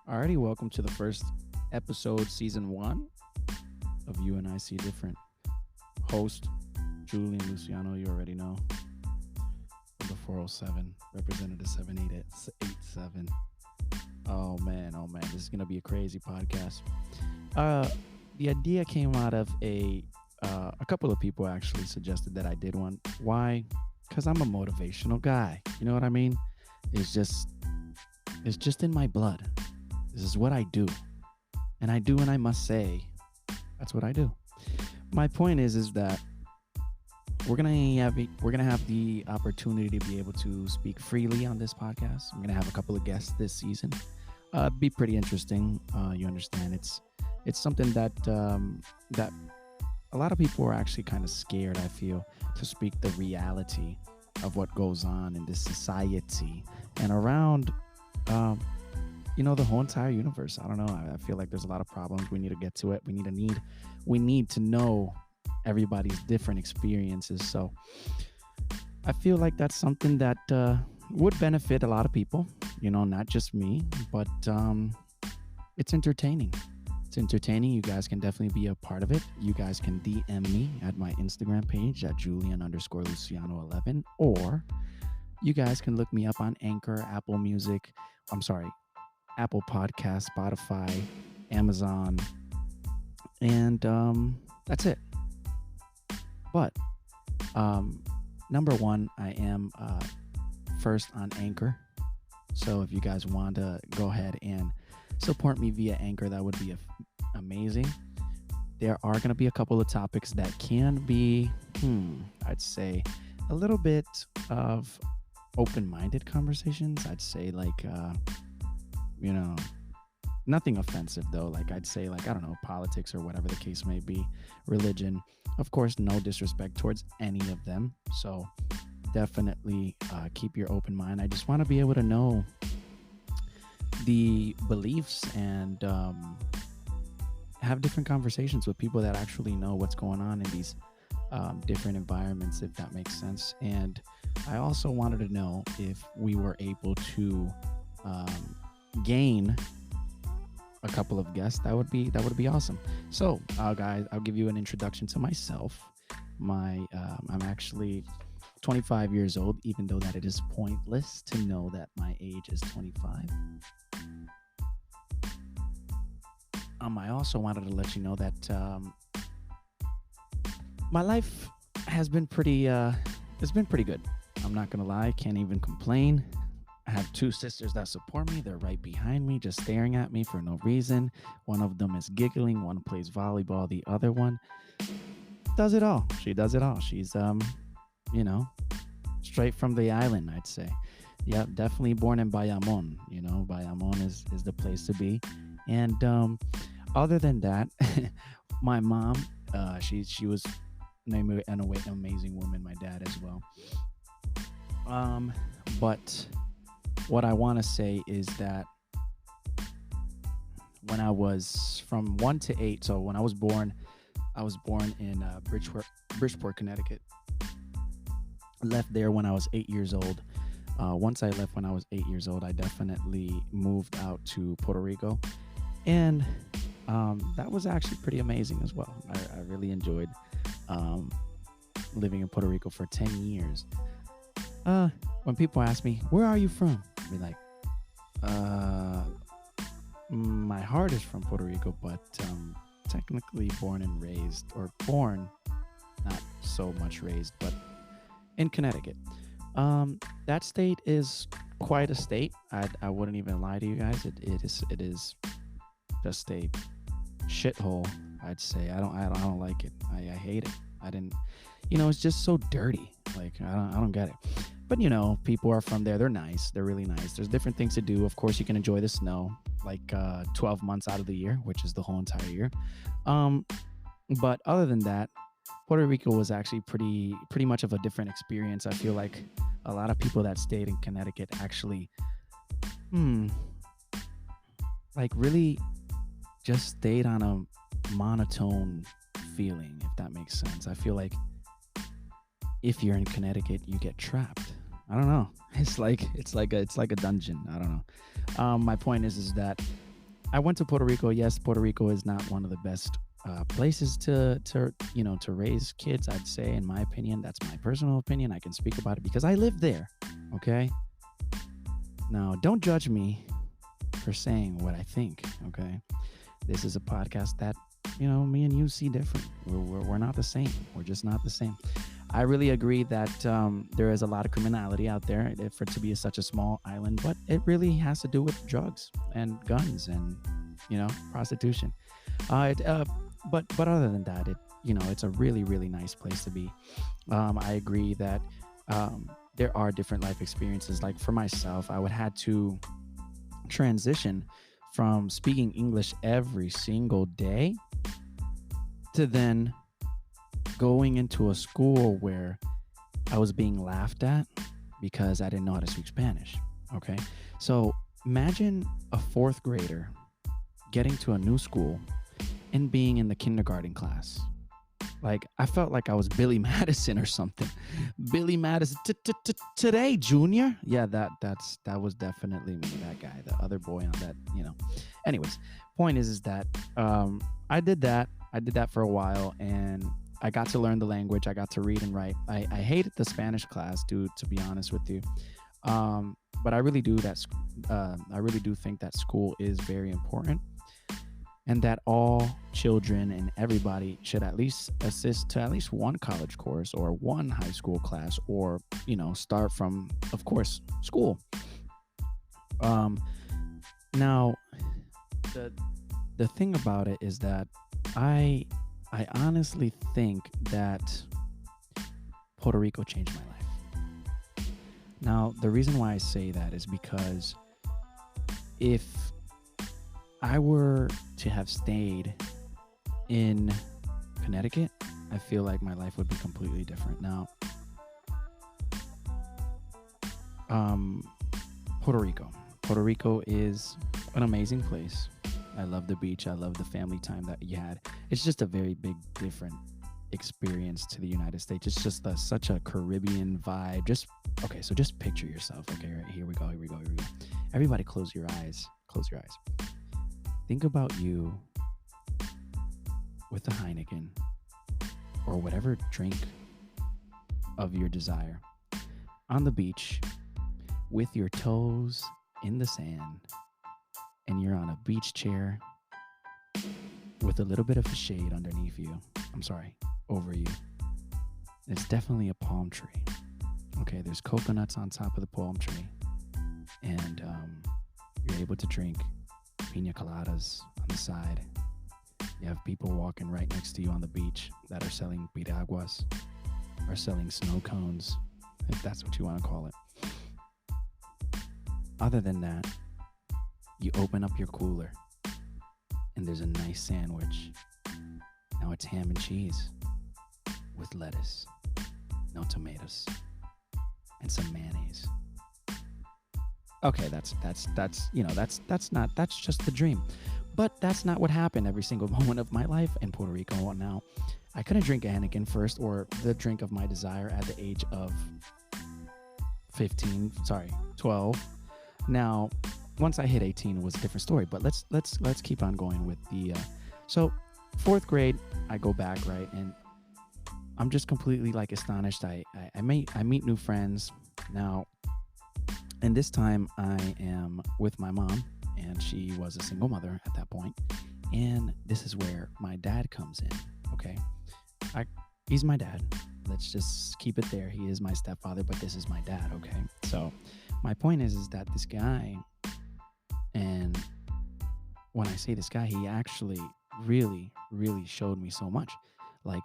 Alrighty, welcome to the first episode, season one of You and I See Different. Host Julian Luciano, you already know. Number 407, Representative 7887. Oh man, this is gonna be a crazy podcast. Uh, the idea came out of a couple of people actually suggested that I did one. Why? Because I'm a motivational guy. You know what I mean? It's just it's just in my blood. This is what I do. And I do and I must say that's what I do. My point is that we're gonna have the opportunity to be able to speak freely on this podcast. I'm gonna have a couple of guests this season. Be pretty interesting. You understand? It's something that a lot of people are actually kind of scared. I feel to speak the reality of what goes on in this society and around um, the whole entire universe. I don't know. I feel like there's a lot of problems. We need to get to it. We need to know everybody's different experiences. So I feel like that's something that would benefit a lot of people. Not just me, but it's entertaining. It's entertaining. You guys can definitely be a part of it. You guys can DM me at my Instagram page at Julian_Luciano11, or you guys can look me up on Anchor, Apple Music. I'm sorry, Apple Podcast, Spotify, Amazon, and that's it. But number one, I am first on Anchor. So if you guys want to go ahead and support me via Anchor, that would be amazing. There are going to be a couple of topics that can be, I'd say, a little bit of open-minded conversations. I'd say you know, nothing offensive though. Like I'd say I don't know, politics or whatever the case may be, religion. Of course, no disrespect towards any of them. So definitely keep your open mind. I just want to be able to know the beliefs and have different conversations with people that actually know what's going on in these different environments, if that makes sense. And I also wanted to know if we were able to gain a couple of guests. That would be awesome. So guys, I'll give you an introduction to myself. I'm actually 25 years old, even though that it is pointless to know that my age is 25. I also wanted to let you know that my life has been it's been pretty good. I'm not gonna lie, can't even complain. I have two sisters that support me. They're right behind me, just staring at me for no reason. One of them is giggling. One plays volleyball. The other one does it all. She does it all. She's you know, straight from the island, I'd say. Yeah, definitely born in Bayamon. Bayamon is the place to be. And other than that, my mom, she was an amazing woman. My dad as well. But what I want to say is that when I was from 1 to 8, so when I was born in Bridgeport, Connecticut. Left there when I was 8 years old. Once I left when I was 8 years old, I definitely moved out to Puerto Rico, and that was actually pretty amazing as well. I really enjoyed living in Puerto Rico for 10 years. When people ask me, where are you from? I'd be like, my heart is from Puerto Rico, but technically born and raised, or born, not so much raised, but in Connecticut. That state is quite a state. I wouldn't even lie to you guys. It is just a shithole. I'd say I don't like it. I hate it. I didn't. It's just so dirty. Like I don't get it. But people are from there. They're nice. They're really nice. There's different things to do. Of course, you can enjoy the snow, like 12 months out of the year, which is the whole entire year. But other than that, Puerto Rico was actually pretty much of a different experience. I feel like a lot of people that stayed in Connecticut actually, like really just stayed on a monotone feeling, if that makes sense. I feel like if you're in Connecticut, you get trapped. I don't know. It's like a dungeon. I don't know. My point is that I went to Puerto Rico. Yes, Puerto Rico is not one of the best places to raise kids. I'd say, in my opinion, that's my personal opinion. I can speak about it because I live there. Okay. Now, don't judge me for saying what I think. Okay. This is a podcast that me and you see different. We're not the same. We're just not the same. I really agree that there is a lot of criminality out there for it to be such a small island, but it really has to do with drugs and guns and prostitution. It, but other than that, it's a really really nice place to be. I agree that there are different life experiences. Like for myself, I would had to transition from speaking English every single day to then going into a school where I was being laughed at because I didn't know how to speak Spanish. Okay. So imagine a fourth grader getting to a new school and being in the kindergarten class. Like I felt like I was Billy Madison or something. Billy Madison today, Junior. Yeah, that was definitely me. That guy, the other boy on that. Anyways, point is that I did that. I did that for a while, and I got to learn the language. I got to read and write. I hated the Spanish class, dude. To be honest with you, but I really do that. I really do think that school is very important, and that all children and everybody should at least assist to at least one college course or one high school class, or start from, of course, school. Um, Now, the the thing about it is that I I honestly think that Puerto Rico changed my life. Now, the reason why I say that is because if I were to have stayed in Connecticut, I feel like my life would be completely different. Now, um, Puerto Rico. Puerto Rico is an amazing place. I love the beach. I love the family time that you had. It's just a very big, different experience to the United States. It's just such a Caribbean vibe. Just okay. So just picture yourself. Okay, right, here we go. Here we go. Here we go. Everybody, close your eyes. Close your eyes. Think about you with a Heineken or whatever drink of your desire on the beach with your toes in the sand, and you're on a beach chair with a little bit of shade underneath you. I'm sorry, over you. It's definitely a palm tree. Okay, there's coconuts on top of the palm tree, and you're able to drink pina coladas on the side. You have people walking right next to you on the beach that are selling piraguas or selling snow cones, if that's what you want to call it. Other than that, you open up your cooler and there's a nice sandwich. Now it's ham and cheese with lettuce, no tomatoes, and some mayonnaise. Okay, that's just the dream. But that's not what happened every single moment of my life in Puerto Rico. Now, I couldn't drink a Heineken first, or the drink of my desire, at the age of 12. Now, once I hit 18, it was a different story. But let's keep on going with the. So, fourth grade, I go back, right, and I'm just completely like astonished. I meet new friends now, and this time I am with my mom, and she was a single mother at that point. And this is where my dad comes in. Okay, I he's my dad. Let's just keep it there. He is my stepfather, but this is my dad. Okay, so my point is that this guy, and when I say this guy, he actually really, really showed me so much. Like,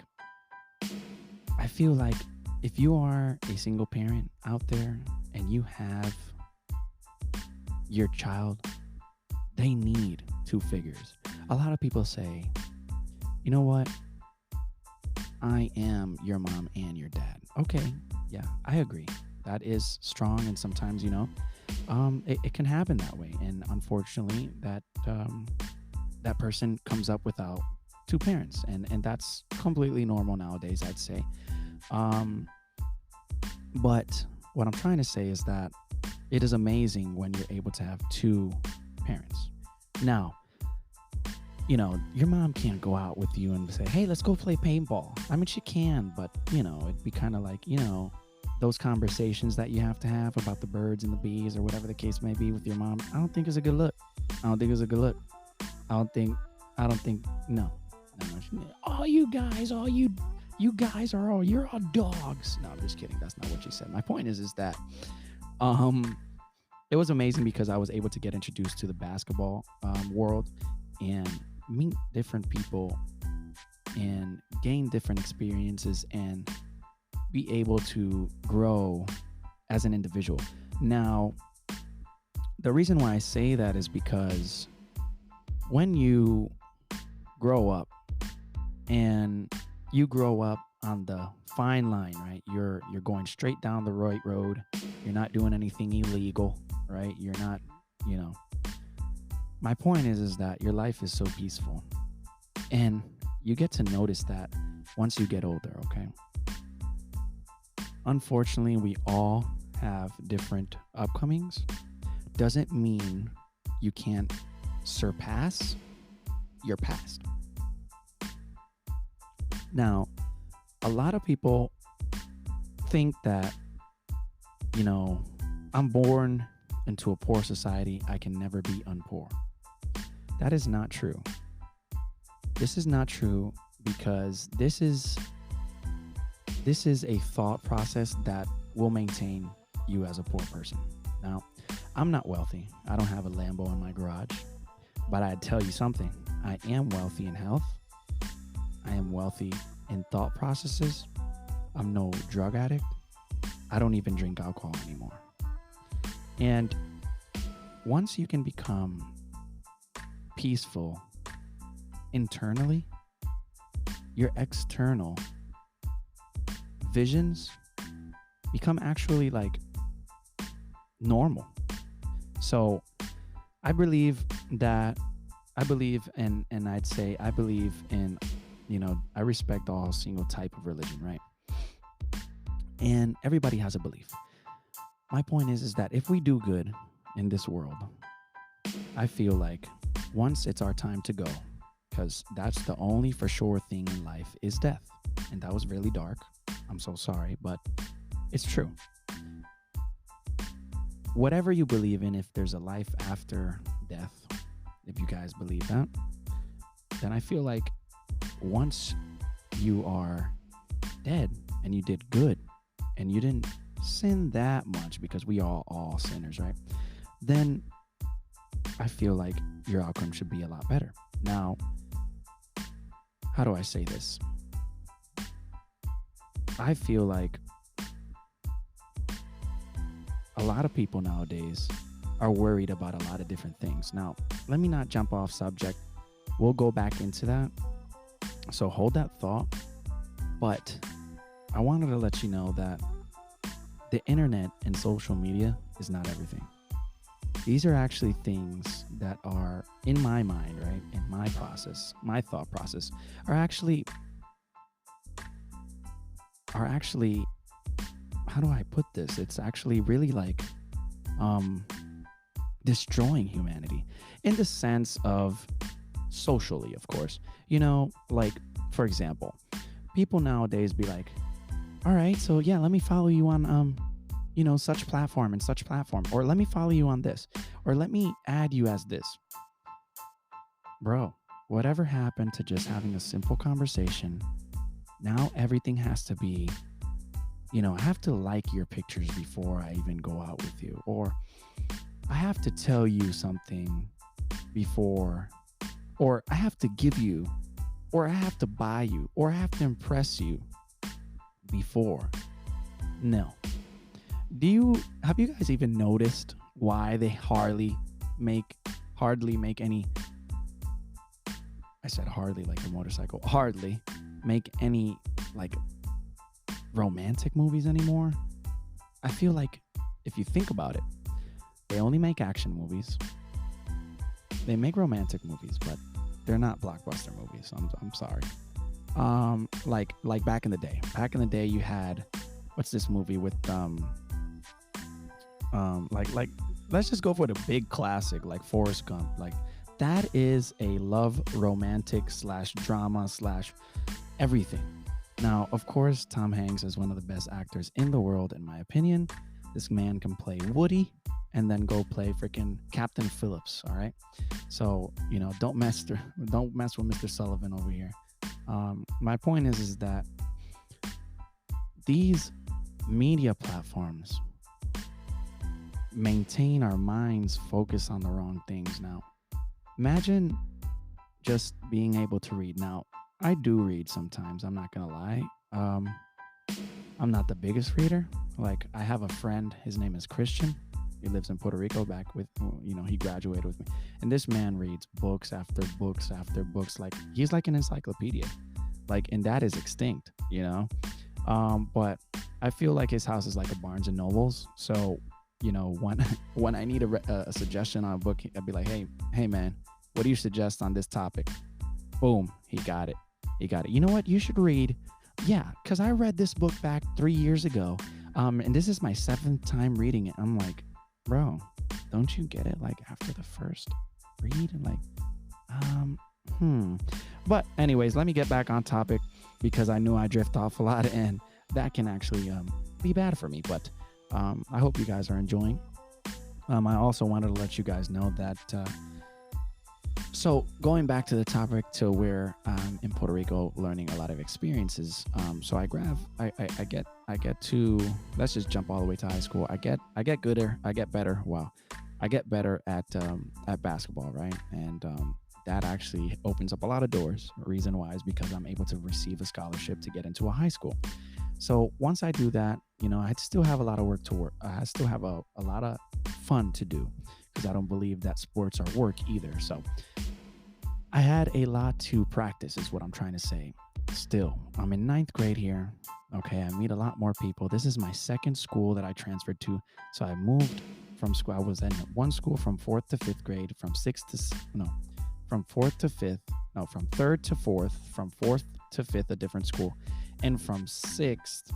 I feel like if you are a single parent out there and you have your child, they need two figures. A lot of people say, you know what? I am your mom and your dad. Okay, yeah, I agree. That is strong, and sometimes, it can happen that way. And unfortunately, that person comes up without two parents, and that's completely normal nowadays, I'd say. Um, but what I'm trying to say is that it is amazing when you're able to have two parents. Now, your mom can't go out with you and say, hey, let's go play paintball. I mean, she can, but, it'd be kind of like, those conversations that you have to have about the birds and the bees or whatever the case may be with your mom. I don't think it's a good look. I don't think it's a good look. I don't think, no. Oh, you guys you're all dogs. No, I'm just kidding. That's not what she said. My point is that, it was amazing because I was able to get introduced to the basketball world and meet different people and gain different experiences and be able to grow as an individual. Now, the reason why I say that is because when you grow up and you grow up on the fine line, right? You're going straight down the right road. You're not doing anything illegal, right? You're not, my point is that your life is so peaceful. And you get to notice that once you get older, okay? Unfortunately, we all have different upcomings. Doesn't mean you can't surpass your past. Now, a lot of people think that, I'm born into a poor society. I can never be unpoor. That is not true. This is not true because this is a thought process that will maintain you as a poor person. Now, I'm not wealthy. I don't have a Lambo in my garage, but I'd tell you something. I am wealthy in health. I am wealthy in thought processes. I'm no drug addict. I don't even drink alcohol anymore. And once you can become peaceful internally, your external visions become actually like normal. So I believe in, I respect all single type of religion, right? And everybody has a belief. My point is that if we do good in this world, I feel like once it's our time to go, because that's the only for sure thing in life is death. And that was really dark. I'm so sorry, but it's true. Whatever you believe in, if there's a life after death, if you guys believe that, then I feel like once you are dead and you did good and you didn't sin that much, because we are all sinners, right? Then I feel like your outcome should be a lot better. Now, how do I say this? I feel like a lot of people nowadays are worried about a lot of different things. Now, let me not jump off subject. We'll go back into that. So hold that thought. But I wanted to let you know that the internet and social media is not everything. These are actually things that are in my mind, right? In my process, my thought process are actually, how do I put this? It's actually really like destroying humanity in the sense of socially, of course. Like, for example, people nowadays be like, all right, so yeah, let me follow you on such platform and such platform, or let me follow you on this, or let me add you as this. Bro, whatever happened to just having a simple conversation? Now everything has to be, I have to like your pictures before I even go out with you, or I have to tell you something before, or I have to give you, or I have to buy you, or I have to impress you before. No. Have you guys even noticed why they hardly make any, I said hardly like a motorcycle, hardly make any like romantic movies anymore? I feel like if you think about it, they only make action movies. They make romantic movies, but they're not blockbuster movies. I'm sorry. Like back in the day. Back in the day, you had, what's this movie with like let's just go for the big classic, like Forrest Gump. Like That is a love romantic slash drama slash everything. Now, of course, Tom Hanks is one of the best actors in the world, in my opinion. This man can play Woody and then go play freaking Captain Phillips. All right, so don't mess with Mr. Sullivan over here. My point is that these media platforms maintain our minds focused on the wrong things. Now, imagine just being able to read. Now, I do read sometimes. I'm not gonna lie. I'm not the biggest reader. Like, I have a friend. His name is Christian. He lives in Puerto Rico. Back with, he graduated with me, and this man reads books after books after books. Like, he's like an encyclopedia. Like, and that is extinct. But I feel like his house is like a Barnes and Nobles. So, when when I need a suggestion on a book, I'd be like, hey man, what do you suggest on this topic? Boom, he got it. You know what? You should read. Yeah, because I read this book back 3 years ago. And this is my 7th time reading it. I'm like, bro, don't you get it? Like, after the first read, like, But anyways, let me get back on topic, because I knew I drift off a lot, and that can actually be bad for me. But I hope you guys are enjoying. I also wanted to let you guys know that. So going back to the topic, to where I'm in Puerto Rico learning a lot of experiences. So I get to, let's just jump all the way to high school. I get better. Wow. I get better at basketball, right? And that actually opens up a lot of doors. Reason why is because I'm able to receive a scholarship to get into a high school. So once I do that, I still have a lot of work to work. I still have a lot of fun to do, because I don't believe that sports are work either. So I had a lot to practice, is what I'm trying to say. Still, I'm in 9th grade here. Okay, I meet a lot more people. This is my 2nd school that I transferred to. So I moved from school. I was in one school from 4th to 5th grade, from 4th to 5th, from 3rd to 4th, from 4th to 5th, a different school. And from 6th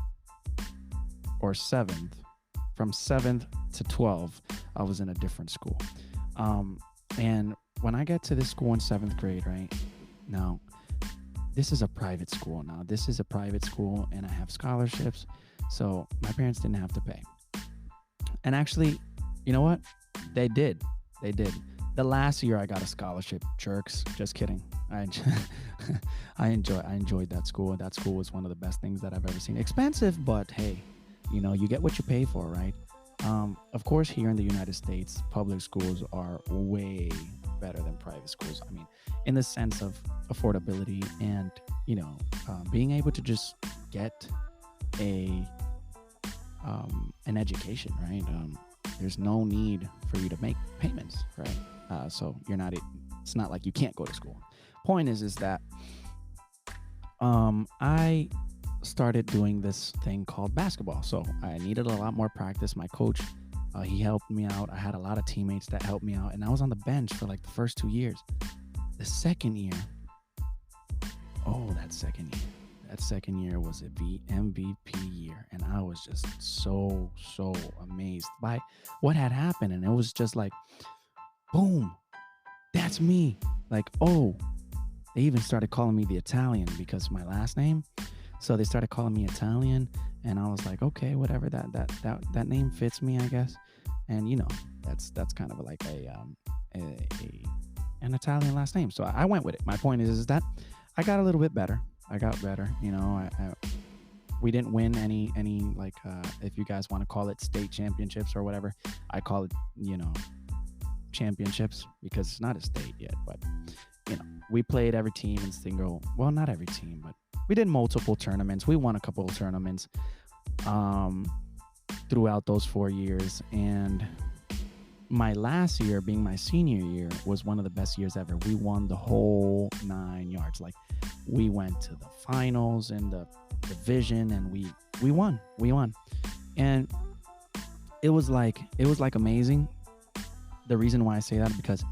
or 7th, from 7th to 12th, I was in a different school. And when I get to this school in 7th grade, right now, this is a private school. And I have scholarships. So my parents didn't have to pay. And actually, you know what? They did. The last year I got a scholarship, jerks. Just kidding. I enjoyed that school. That school was one of the best things that I've ever seen. Expensive, but hey, you get what you pay for, right? Of course, here in the United States, public schools are way better than private schools. I mean, in the sense of affordability and, being able to just get an education, right? There's no need for you to make payments, right? So it's not like you can't go to school. Point is that I started doing this thing called basketball. So I needed a lot more practice. My coach, he helped me out. I had a lot of teammates that helped me out, and I was on the bench for like the first 2 years. The second year, that second year was a MVP year, and I was just so amazed by what had happened. And it was just like, boom, that's me. Like, oh, they even started calling me the Italian because my last name. So they started calling me Italian, and I was like, okay, whatever. That name fits me, I guess. And that's kind of like an Italian last name. So I went with it. My point is that I got a little bit better. I got better. We didn't win any like if you guys want to call it state championships or whatever. I call it championships, because it's not a state yet. But we played every team in single. Well, not every team, but we did multiple tournaments. We won a couple of tournaments throughout those 4 years. And my last year, being my senior year, was one of the best years ever. We won the whole 9 yards. Like, we went to the finals in the division, and we won. And it was like amazing. The reason why I say that is because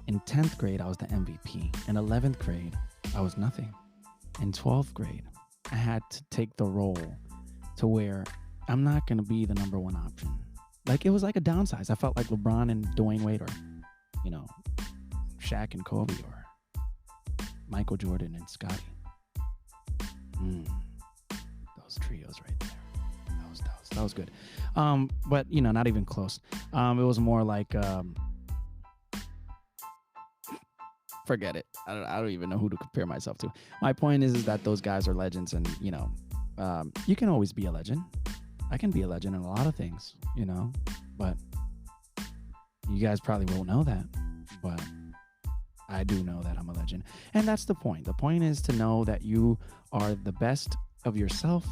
in 10th grade, I was the MVP. In 11th grade, I was nothing. In 12th grade, I had to take the role to where I'm not going to be the number one option. Like, it was like a downsize. I felt like LeBron and Dwayne Wade, or, Shaq and Kobe or Michael Jordan and Scotty. Mm, those trios right there. That was good. But not even close. It was more like forget it. I don't even know who to compare myself to. My point is that those guys are legends, and you can always be a legend. I can be a legend in a lot of things, but you guys probably won't know that, but I do know that I'm a legend. And that's the point. The point is to know that you are the best of yourself,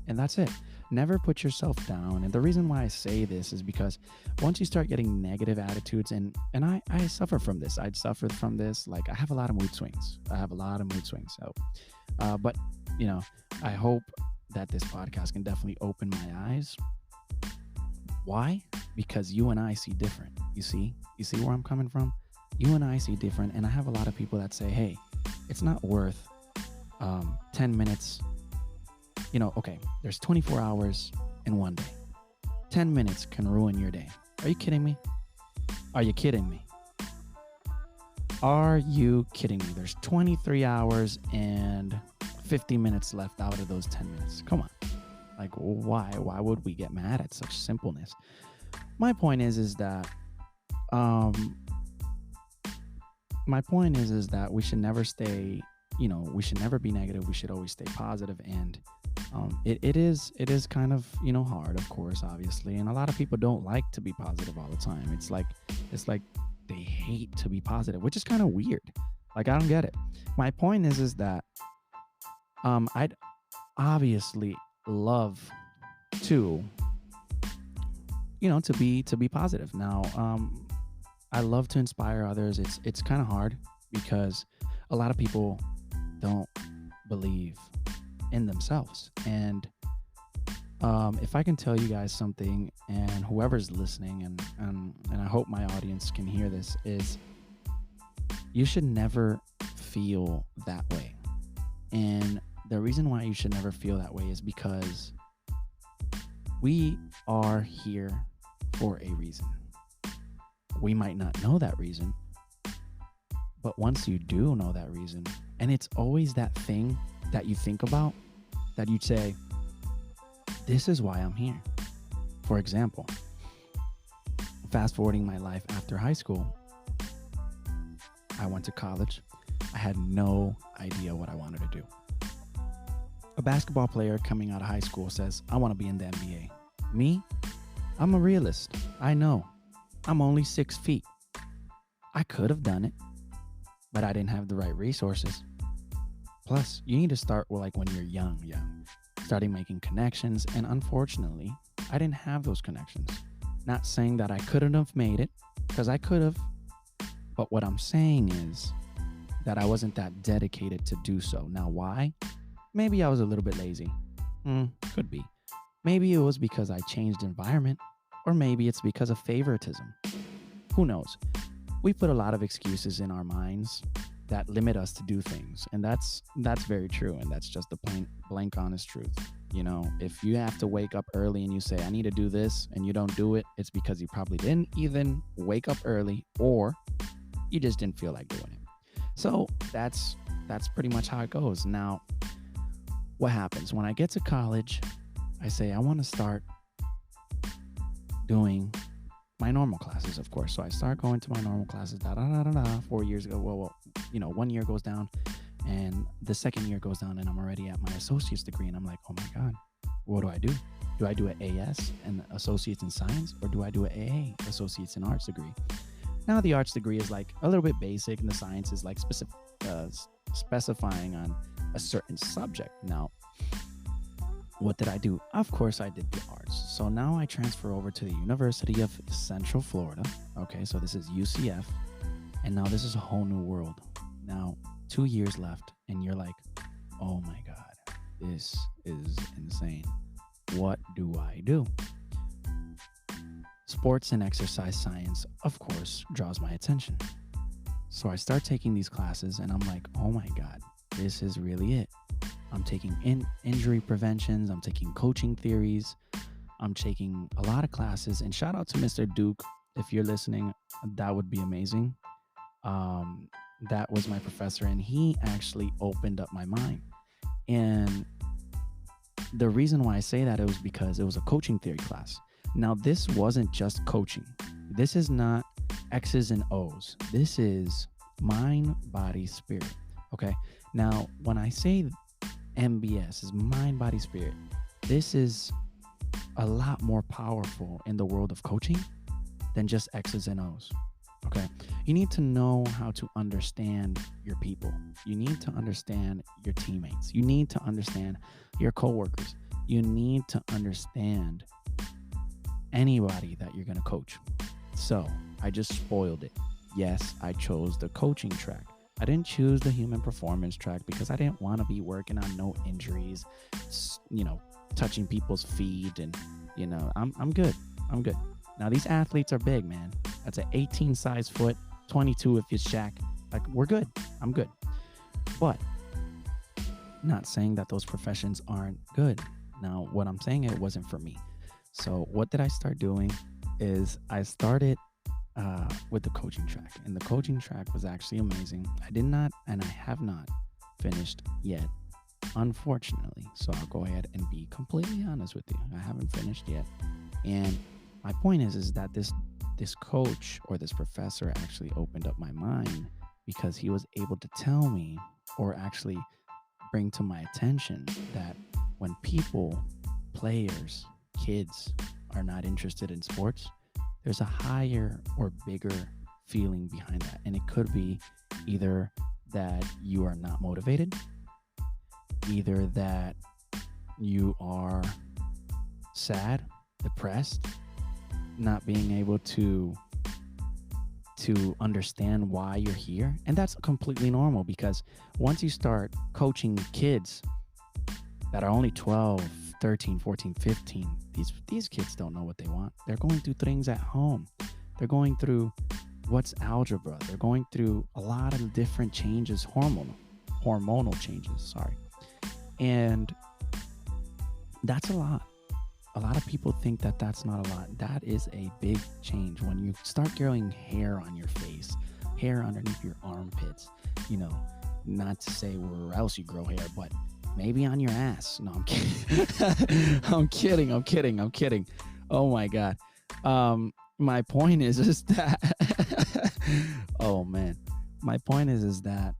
and that's it. Never put yourself down. And the reason why I say this is because once you start getting negative attitudes, and I suffer from this. I'd suffered from this. Like, I have a lot of mood swings. So, but I hope that this podcast can definitely open my eyes. Why? Because you and I see different. You see where I'm coming from? You and I see different. And I have a lot of people that say, hey, it's not worth 10 minutes. Okay, there's 24 hours in one day. 10 minutes can ruin your day. Are you kidding me? Are you kidding me? Are you kidding me? There's 23 hours and 50 minutes left out of those 10 minutes. Come on. Like, why? Why would we get mad at such simpleness? My point is that we should never stay, we should never be negative. We should always stay positive. And it is kind of hard, of course, obviously, and a lot of people don't like to be positive all the time. It's like they hate to be positive, which is kind of weird. Like, I don't get it. My point is that I'd obviously love to to be positive. Now I love to inspire others. It's kind of hard because a lot of people don't believe in themselves. And if I can tell you guys something, and whoever's listening, and I hope my audience can hear this, is you should never feel that way. And the reason why you should never feel that way is because we are here for a reason. We might not know that reason, but once you do know that reason, and it's always that thing that you think about, that you'd say, this is why I'm here. For example, fast forwarding my life after high school, I went to college. I had no idea what I wanted to do. A basketball player coming out of high school says, I want to be in the NBA. Me? I'm a realist. I know. I'm only 6 feet. I could have done it, but I didn't have the right resources. Plus, you need to start when you're young, starting making connections. And unfortunately, I didn't have those connections. Not saying that I couldn't have made it, because I could have. But what I'm saying is that I wasn't that dedicated to do so. Now, why? Maybe I was a little bit lazy. Could be. Maybe it was because I changed environment, or maybe it's because of favoritism. Who knows? We put a lot of excuses in our minds that limit us to do things. And that's very true. And that's just the plain blank honest truth. If you have to wake up early and you say, I need to do this, and you don't do it, it's because you probably didn't even wake up early, or you just didn't feel like doing it. So that's pretty much how it goes. Now, what happens when I get to college? I say, I want to start doing my normal classes, of course. So I start going to my normal classes, 4 years ago. Well, 1 year goes down, and the second year goes down, and I'm already at my associate's degree. And I'm like, oh my God, what do I do? Do I do an AS and associates in science, or do I do an AA, associates in arts degree? Now, the arts degree is like a little bit basic, and the science is like specifying on a certain subject. Now, what did I do? Of course, I did the arts. So now I transfer over to the University of Central Florida. Okay, so this is UCF. And now this is a whole new world. Now, 2 years left, and you're like, oh my God, this is insane. What do I do? Sports and exercise science, of course, draws my attention. So I start taking these classes, and I'm like, oh my God, this is really it. I'm taking injury preventions. I'm taking coaching theories. I'm taking a lot of classes. And shout out to Mr. Duke. If you're listening, that would be amazing. Um, that was my professor, and he actually opened up my mind. And the reason why I say that, it was because it was a coaching theory class. Now, this wasn't just coaching. This is not X's and O's. This is mind, body, spirit. Okay. Now, when I say MBS is mind, body, spirit, this is a lot more powerful in the world of coaching than just X's and O's. Okay. You need to know how to understand your people. You need to understand your teammates. You need to understand your coworkers. You need to understand anybody that you're going to coach. So I just spoiled it. Yes, I chose the coaching track. I didn't choose the human performance track because I didn't want to be working on no injuries, touching people's feet, and I'm good. I'm good. Now these athletes are big, man. That's an 18 size foot, 22 if it's Shaq. Like, we're good. I'm good. But not saying that those professions aren't good. Now, what I'm saying, it wasn't for me. So what did I start doing is I started with the coaching track. And the coaching track was actually amazing. I did not, and I have not finished yet, unfortunately. So I'll go ahead and be completely honest with you. I haven't finished yet. And my point is that this coach or this professor actually opened up my mind because he was able to tell me, or actually bring to my attention, that when people, players, kids are not interested in sports, there's a higher or bigger feeling behind that. And it could be either that you are not motivated, either that you are sad, depressed, not being able to understand why you're here. And that's completely normal, because once you start coaching kids that are only 12, 13, 14, 15, these kids don't know what they want. They're going through things at home. They're going through what's algebra. They're going through a lot of different changes, hormonal changes, sorry. And that's a lot. A lot of people think that that's not a lot. That is a big change. When you start growing hair on your face, hair underneath your armpits, not to say where else you grow hair, but maybe on your ass. No, I'm kidding. I'm kidding. Oh my God. My point is that, oh man, my point is that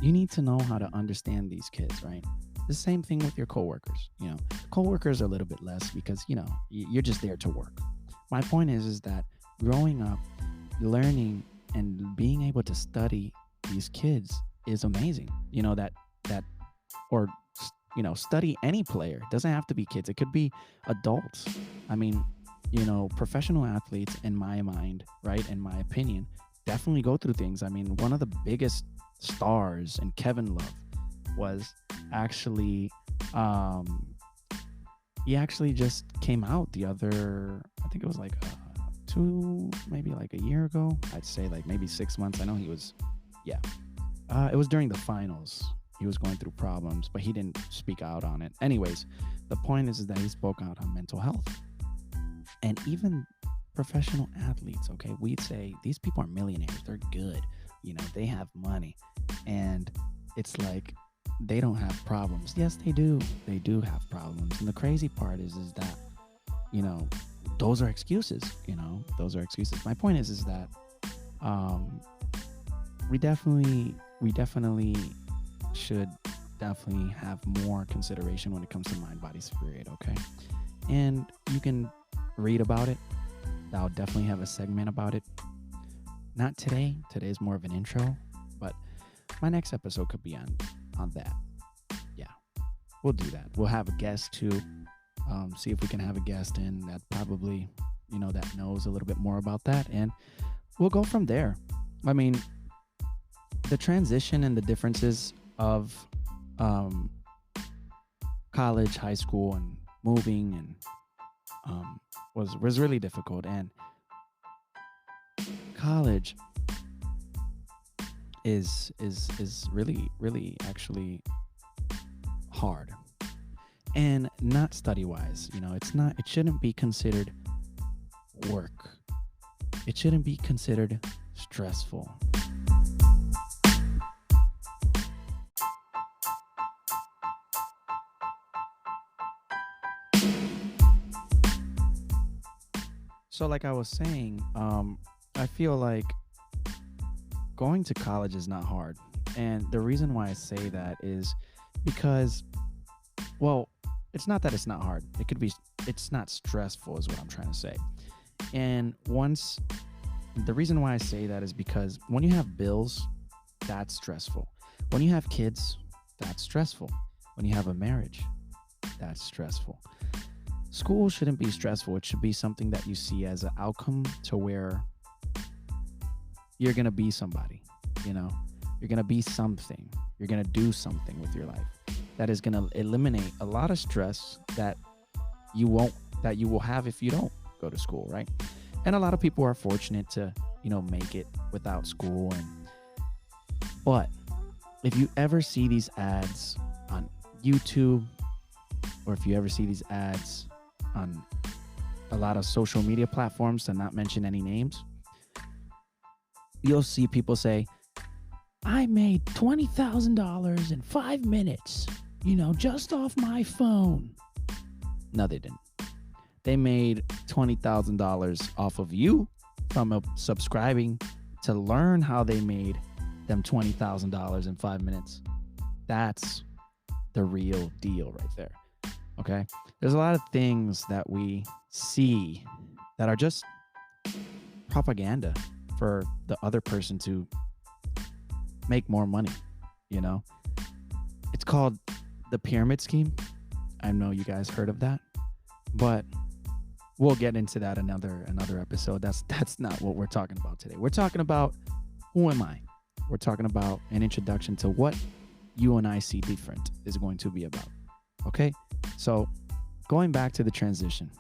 you need to know how to understand these kids, right? The same thing with your coworkers. Coworkers are a little bit less because, you're just there to work. My point is that growing up, learning and being able to study these kids is amazing. Study any player. It doesn't have to be kids. It could be adults. I mean, professional athletes, in my mind, right, in my opinion, definitely go through things. I mean, one of the biggest stars in Kevin Love was actually, he actually just came out the other, I think it was like maybe like a year ago. I'd say like maybe 6 months. I know he was, it was during the finals. He was going through problems, but he didn't speak out on it. Anyways, the point is that he spoke out on mental health. And even professional athletes, okay, we'd say these people are millionaires. They're good. They have money. And it's like, they don't have problems. Yes, they do. They do have problems. And the crazy part is that, those are excuses. Those are excuses. My point is that we definitely should have more consideration when it comes to mind, body, spirit, okay? And you can read about it. I'll definitely have a segment about it. Not today. Today is more of an intro, but my next episode could be on that. Yeah, we'll do that. We'll have a guest too. See if we can have a guest in that probably, that knows a little bit more about that, and we'll go from there. I mean, the transition and the differences of college, high school, and moving, and was really difficult. And college is really, really actually hard, and not study wise. It shouldn't be considered work. It shouldn't be considered stressful. So, like I was saying, I feel like going to college is not hard. And the reason why I say that is because, well, it's not that it's not hard. It could be, it's not stressful, is what I'm trying to say. And once, the reason why I say that is because when you have bills, that's stressful. When you have kids, that's stressful. When you have a marriage, that's stressful. School shouldn't be stressful. It should be something that you see as an outcome to where you're going to be somebody, you know, you're going to be something, you're going to do something with your life that is going to eliminate a lot of stress that you won't, that you will have if you don't go to school, right? And a lot of people are fortunate to, you know, make it without school. But if you ever see these ads on YouTube, or if you ever see these ads on a lot of social media platforms, to not mention any names, you'll see people say, I made $20,000 in 5 minutes, you know, just off my phone. No, they didn't. They made $20,000 off of you from subscribing to learn how they made them $20,000 in 5 minutes. That's the real deal right there. Okay. There's a lot of things that we see that are just propaganda for the other person to make more money. You know, it's called the pyramid scheme. I know you guys heard of that, but we'll get into that another episode. That's not what we're talking about today. We're talking about who am I? We're talking about an introduction to what you and I see different is going to be about. Okay? So going back to the transition.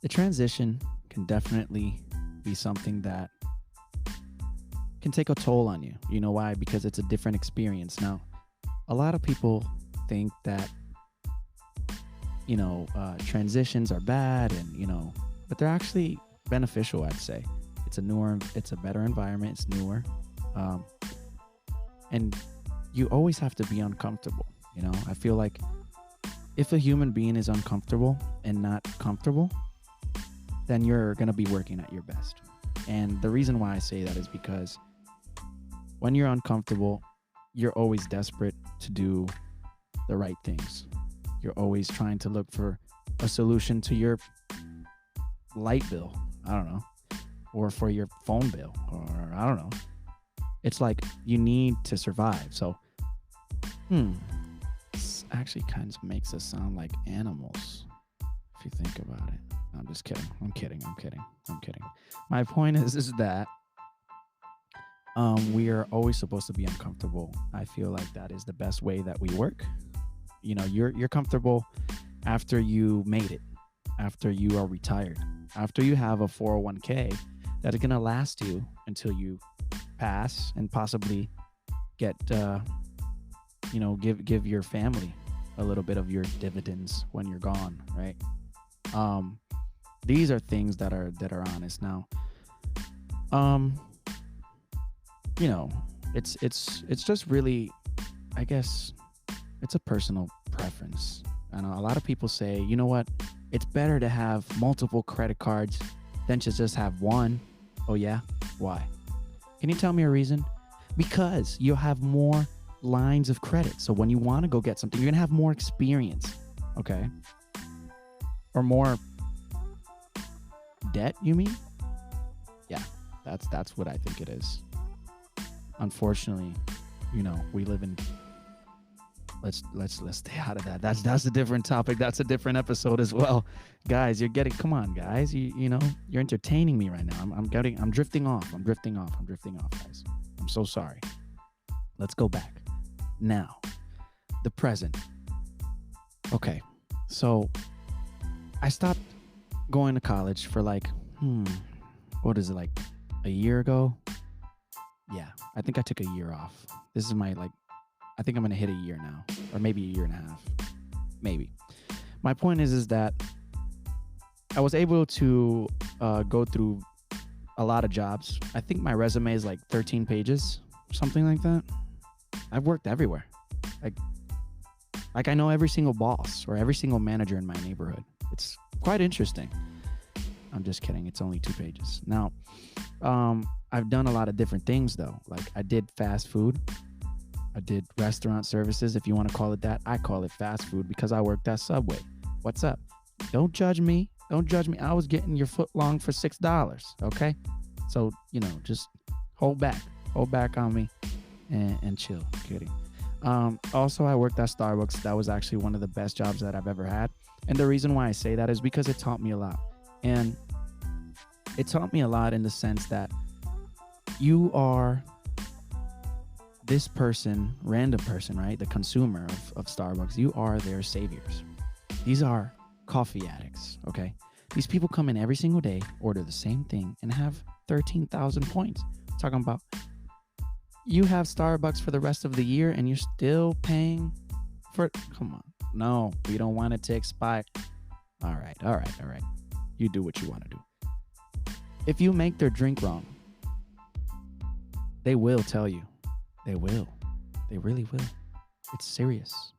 The transition can definitely be something that can take a toll on you. You know why? Because it's a different experience. Now, a lot of people think that, you know, transitions are bad and, you know, but they're actually beneficial, I'd say. It's a better environment. It's newer. And you always have to be uncomfortable. You know, I feel like if a human being is uncomfortable and not comfortable, then you're going to be working at your best. And the reason why I say that is because when you're uncomfortable, you're always desperate to do the right things. You're always trying to look for a solution to your light bill, I don't know, or for your phone bill, or I don't know. It's like you need to survive. So, this actually kind of makes us sound like animals, if you think about it. I'm just kidding. I'm kidding. My point is that we are always supposed to be uncomfortable. I feel like that is the best way that we work. You know, you're comfortable after you made it, after you are retired, after you have a 401k that is going to last you until you pass and possibly get, give your family a little bit of your dividends when you're gone, right? These are things that are honest. Now, you know, it's just really, I guess, it's a personal preference. I know a lot of people say, you know what, it's better to have multiple credit cards than to just have one. Oh yeah? Why? Can you tell me a reason? Because you'll have more lines of credit. So when you want to go get something, you're going to have more experience. Okay? Or more debt, you mean? Yeah, that's what I think it is. Unfortunately, you know, we live in, let's stay out of that. That's a different topic. That's a different episode as well. Guys, come on, guys. You know, you're entertaining me right now. I'm drifting off. I'm drifting off, guys. I'm so sorry. Let's go back. Now, the present. Okay. So I stopped going to college for like, what is it, like a year ago? Yeah, I think I took a year off. This is my, I think I'm going to hit a year now, or maybe a year and a half, maybe. My point is that I was able to go through a lot of jobs. I think my resume is like 13 pages, something like that. I've worked everywhere. Like like I know every single boss or every single manager in my neighborhood. It's quite interesting. I'm just kidding. It's only 2 pages. Now, I've done a lot of different things though. Like I did fast food. I did restaurant services, if you want to call it that. I call it fast food because I worked at Subway. What's up? Don't judge me. Don't judge me. I was getting your foot long for $6. Okay. So, just hold back. Hold back on me and chill. Kidding. Also, I worked at Starbucks. That was actually one of the best jobs that I've ever had. And the reason why I say that is because it taught me a lot. And it taught me a lot in the sense that you are this person, random person, right? The consumer of Starbucks. You are their saviors. These are coffee addicts, okay? These people come in every single day, order the same thing, and have 13,000 points. Talking about you have Starbucks for the rest of the year and you're still paying for it. Come on. No, we don't want it to expire. All right. You do what you want to do. If you make their drink wrong, they will tell you. They will. They really will. It's serious.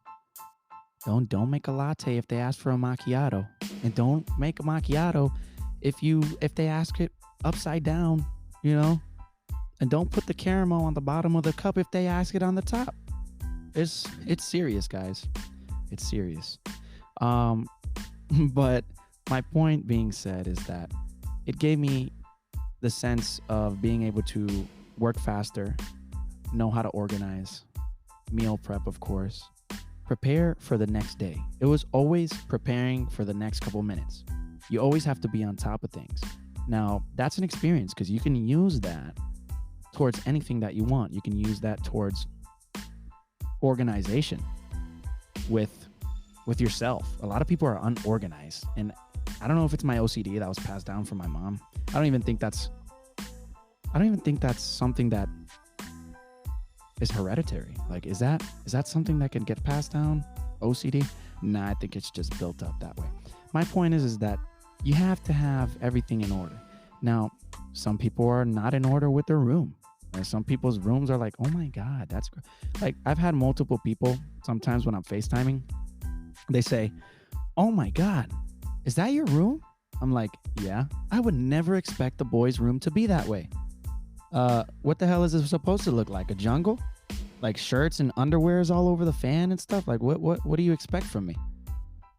Don't make a latte if they ask for a macchiato. And don't make a macchiato if they ask it upside down, And don't put the caramel on the bottom of the cup if they ask it on the top. It's serious, guys. It's serious. But my point being said is that it gave me the sense of being able to work faster, know how to organize, meal prep, of course, prepare for the next day. It was always preparing for the next couple minutes. You always have to be on top of things. Now, that's an experience because you can use that towards anything that you want. You can use that towards organization with yourself. A lot of people are unorganized, and I don't know if it's my OCD that was passed down from my mom. I don't even think that's something that is hereditary. Like, is that something that can get passed down? OCD? Nah, I think it's just built up that way. My point is that you have to have everything in order. Now, some people are not in order with their room. And some people's rooms are like, oh my God, that's great. Like, I've had multiple people, sometimes when I'm FaceTiming, they say, oh my God, is that your room? I'm like, yeah. I would never expect the boys' room to be that way. What the hell is it supposed to look like? A jungle? Like shirts and underwears all over the fan and stuff? Like, what do you expect from me?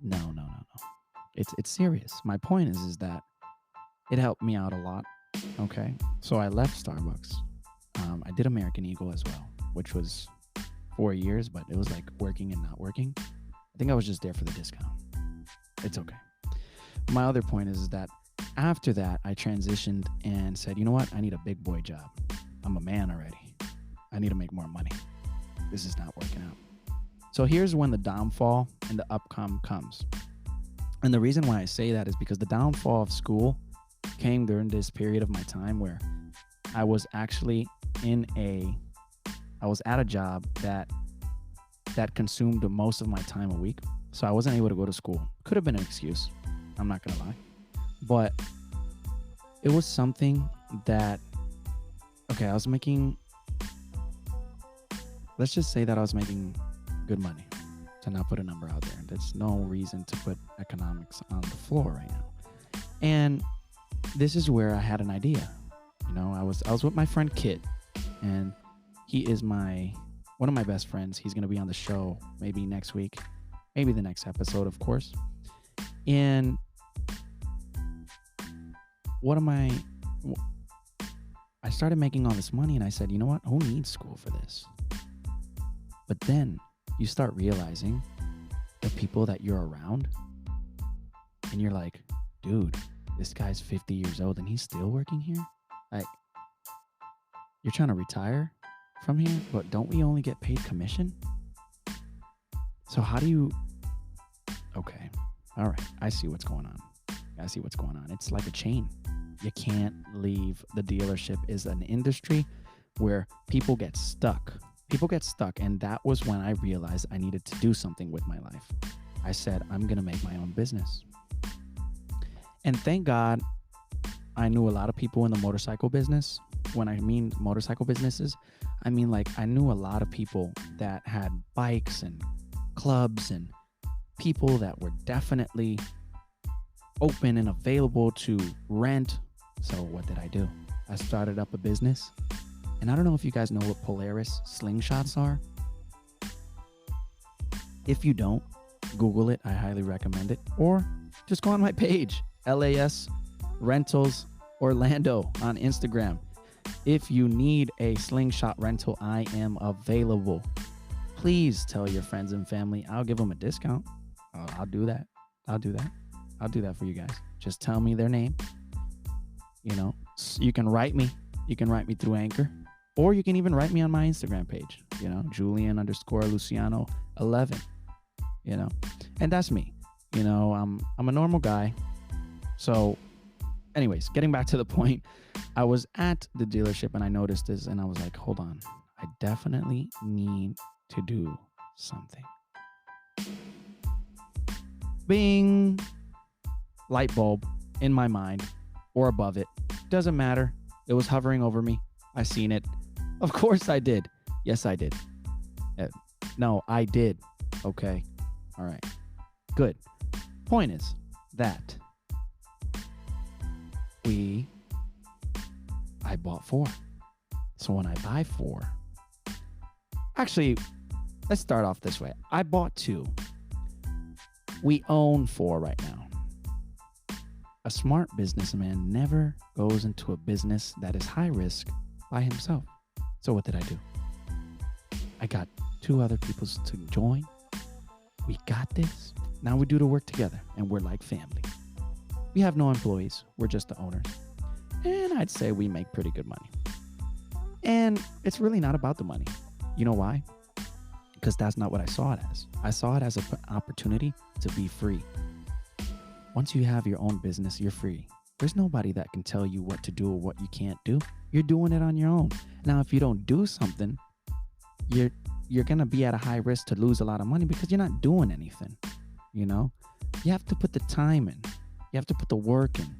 No. It's serious. My point is that it helped me out a lot. Okay. So I left Starbucks. I did American Eagle as well, which was 4 years, but it was like working and not working. I think I was just there for the discount. It's okay. My other point is that after that, I transitioned and said, you know what? I need a big boy job. I'm a man already. I need to make more money. This is not working out. So here's when the downfall and the upcome comes. And the reason why I say that is because the downfall of school came during this period of my time where I was actually I was at a job that consumed most of my time a week. So I wasn't able to go to school. Could have been an excuse. I'm not going to lie. But it was something that, okay, let's just say that I was making good money, to not put a number out there. There's no reason to put economics on the floor right now. And this is where I had an idea. I was with my friend Kit, and he is one of my best friends. He's going to be on the show maybe next week, maybe the next episode, of course. And I started making all this money, and I said, you know what? Who needs school for this? But then you start realizing the people that you're around, and you're like, dude, this guy's 50 years old and he's still working here? Like, you're trying to retire from here, but don't we only get paid commission? So how do you... Okay, all right, I see what's going on. It's like a chain. You can't leave. The dealership is an industry where people get stuck. And that was when I realized I needed to do something with my life. I said, I'm going to make my own business. And thank God I knew a lot of people in the motorcycle business. When I mean motorcycle businesses, I mean like I knew a lot of people that had bikes and clubs and people that were definitely open and available to rent. So what did I do? I started up a business. And I don't know if you guys know what Polaris slingshots are. If you don't, Google it. I highly recommend it. Or just go on my page, LAS Rentals Orlando on Instagram. If you need a slingshot rental, I am available. Please tell your friends and family. I'll give them a discount. I'll do that. I'll do that for you guys. Just tell me their name. You can write me. You can write me through Anchor. Or you can even write me on my Instagram page. Julian_Luciano11. And that's me. I'm a normal guy. So anyways, getting back to the point, I was at the dealership and I noticed this and I was like, hold on, I definitely need to do something. Bing, light bulb in my mind or above it. Doesn't matter. It was hovering over me. I seen it. Of course I did. Yes, I did. No, I did. Okay. All right. Good. Point is that I bought 4. So when I buy 4, actually, let's start off this way. I bought 2. We own 4 right now. A smart businessman never goes into a business that is high risk by himself. So what did I do? I got 2 other people to join. We got this. Now we do the work together and we're like family. We have no employees. We're just the owners. And I'd say we make pretty good money. And it's really not about the money. You know why? Because that's not what I saw it as. I saw it as an opportunity to be free. Once you have your own business, you're free. There's nobody that can tell you what to do or what you can't do. You're doing it on your own. Now, if you don't do something, you're going to be at a high risk to lose a lot of money because you're not doing anything. You have to put the time in. You have to put the work in.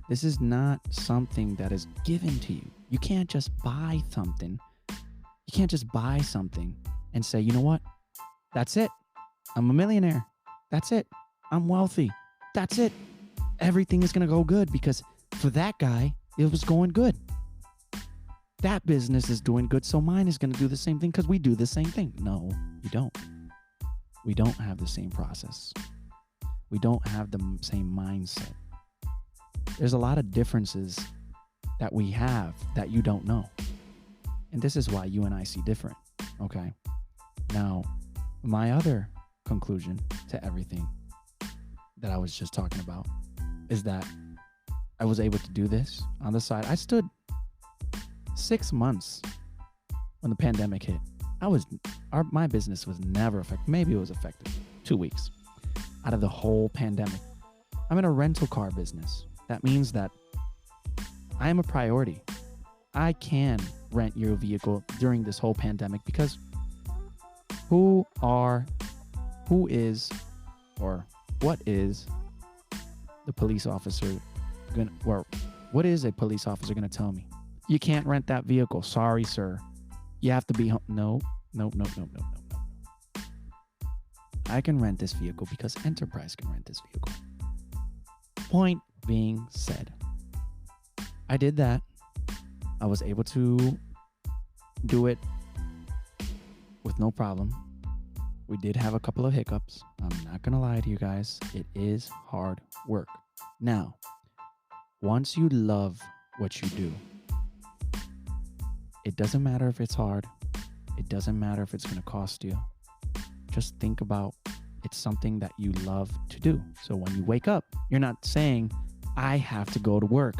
This is not something that is given to you. You can't just buy something. You can't just buy something and say, you know what? That's it. I'm a millionaire. That's it. I'm wealthy. That's it. Everything is going to go good because for that guy, it was going good. That business is doing good, so mine is going to do the same thing because we do the same thing. No, you don't. We don't have the same process. We don't have the same mindset. There's a lot of differences that we have that you don't know. And this is why you and I see different. Okay. Now, my other conclusion to everything that I was just talking about is that I was able to do this on the side. I stood 6 months when the pandemic hit. My business was never affected. Maybe it was affected 2 weeks out of the whole pandemic. I'm in a rental car business. That means that I am a priority. I can rent your vehicle during this whole pandemic because what is the police officer what is a police officer gonna tell me? You can't rent that vehicle. Sorry, sir. You have to be home. No. I can rent this vehicle because Enterprise can rent this vehicle. Point being said, I did that. I was able to do it with no problem. We did have a couple of hiccups. I'm not going to lie to you guys. It is hard work. Now, once you love what you do, it doesn't matter if it's hard. It doesn't matter if it's going to cost you. Just think about it's something that you love to do. So when you wake up, you're not saying, I have to go to work.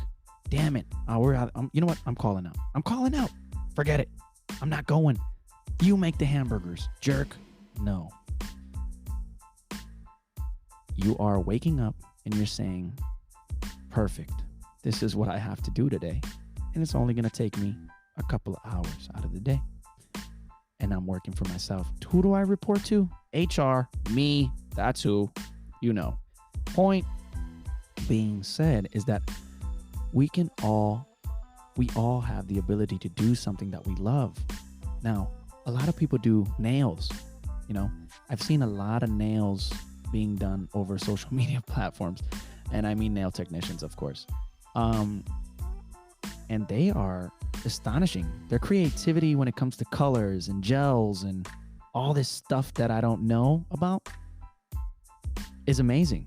Damn it. You know what? I'm calling out. Forget it. I'm not going. You make the hamburgers, jerk. No. You are waking up and you're saying, perfect. This is what I have to do today. And it's only going to take me a couple of hours out of the day. And I'm working for myself. Who do I report to? HR, me, that's who, Point being said is that we can we all have the ability to do something that we love. Now, a lot of people do nails. You know, I've seen a lot of nails being done over social media platforms, and I mean nail technicians, of course. Um, and they are astonishing. Their creativity when it comes to colors and gels and all this stuff that I don't know about is amazing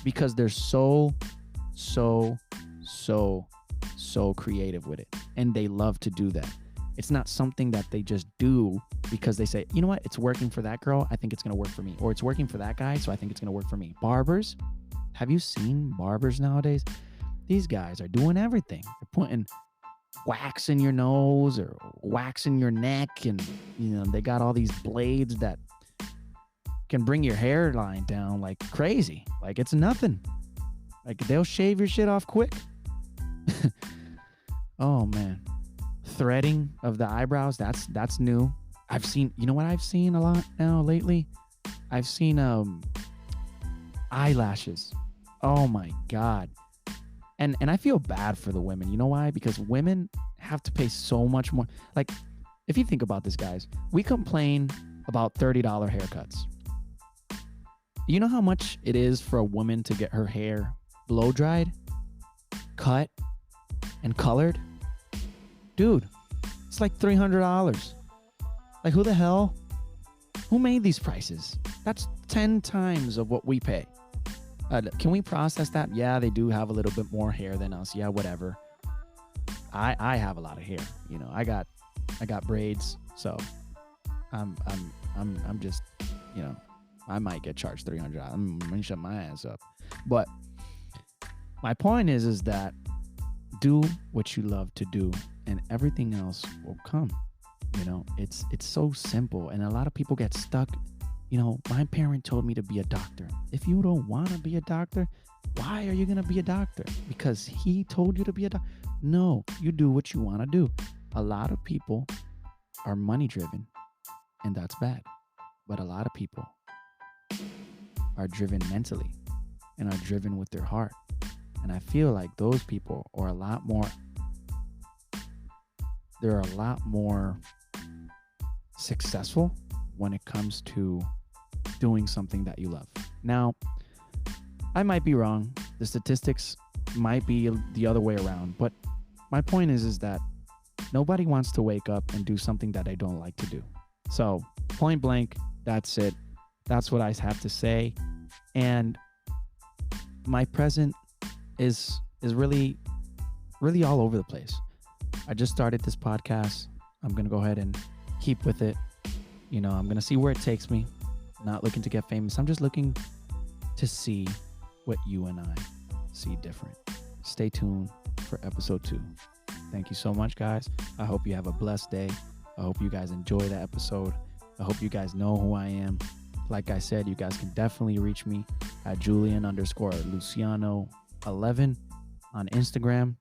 because they're so, so, so creative with it. And they love to do that. It's not something that they just do because they say, you know what, it's working for that girl. I think it's going to work for me. Or it's working for that guy. So I think it's going to work for me. Barbers. Have you seen barbers nowadays? These guys are doing everything. They're putting wax in your nose or wax in your neck. And, they got all these blades that can bring your hairline down like crazy. Like it's nothing. Like they'll shave your shit off quick. Oh man. Threading of the eyebrows, that's new. I've seen, you know what I've seen a lot now lately? I've seen eyelashes. Oh my God. And I feel bad for the women. You know why? Because women have to pay so much more. Like, if you think about this, guys, we complain about $30 haircuts. You know how much it is for a woman to get her hair blow dried, cut, and colored? Dude, it's like $300. Like, who the hell? Who made these prices? That's 10 times of what we pay. Can we process that? Yeah, they do have a little bit more hair than us. Yeah, whatever. I have a lot of hair. I got braids, so I'm just, I might get charged $300. I'm gonna shut my ass up. But my point is that do what you love to do, and everything else will come. It's so simple, and a lot of people get stuck. My parent told me to be a doctor. If you don't want to be a doctor, why are you going to be a doctor? Because he told you to be a doctor? No, you do what you want to do. A lot of people are money driven, and that's bad. But a lot of people are driven mentally and are driven with their heart. And I feel like those people are a lot more successful when it comes to doing something that you love. Now, I might be wrong. The statistics might be the other way around, but my point is that nobody wants to wake up and do something that I don't like to do. So, point blank, that's it. That's what I have to say. And my present is really, really all over the place. I just started this podcast. I'm going to go ahead and keep with it. I'm going to see where it takes me. Not looking to get famous. I'm just looking to see what you and I see different. Stay tuned for episode 2. Thank you so much, guys. I hope you have a blessed day. I hope you guys enjoy the episode. I hope you guys know who I am. Like I said, you guys can definitely reach me at Julian_Luciano11 on Instagram.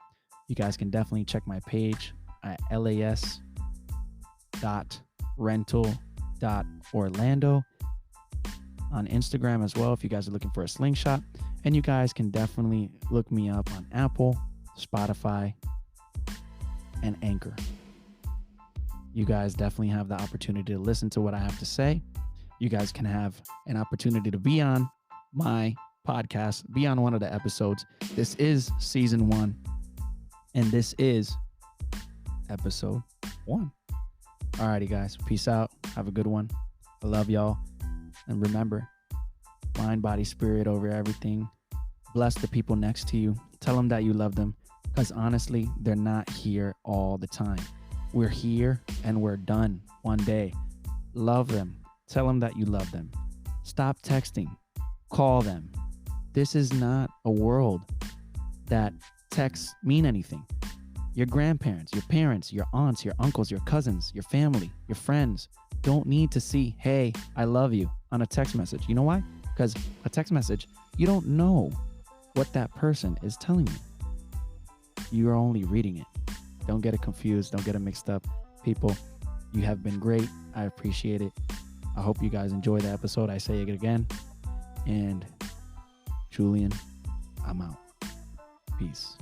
You guys can definitely check my page at las.rental.orlando on Instagram as well if you guys are looking for a slingshot. And you guys can definitely look me up on Apple, Spotify, and Anchor. You guys definitely have the opportunity to listen to what I have to say. You guys can have an opportunity to be on my podcast, be on one of the episodes. This is season 1, and this is episode 1. Alrighty, guys. Peace out. Have a good one. I love y'all. And remember, mind, body, spirit over everything. Bless the people next to you. Tell them that you love them. Because honestly, they're not here all the time. We're here and we're done one day. Love them. Tell them that you love them. Stop texting. Call them. This is not a world that texts mean anything. Your grandparents, your parents, your aunts, your uncles, your cousins, your family, your friends don't need to see, hey, I love you on a text message. You know why? Because a text message, you don't know what that person is telling you. You're only reading it. Don't get it confused. Don't get it mixed up. People, you have been great. I appreciate it. I hope you guys enjoy the episode. I say it again. And Julian, I'm out. Peace.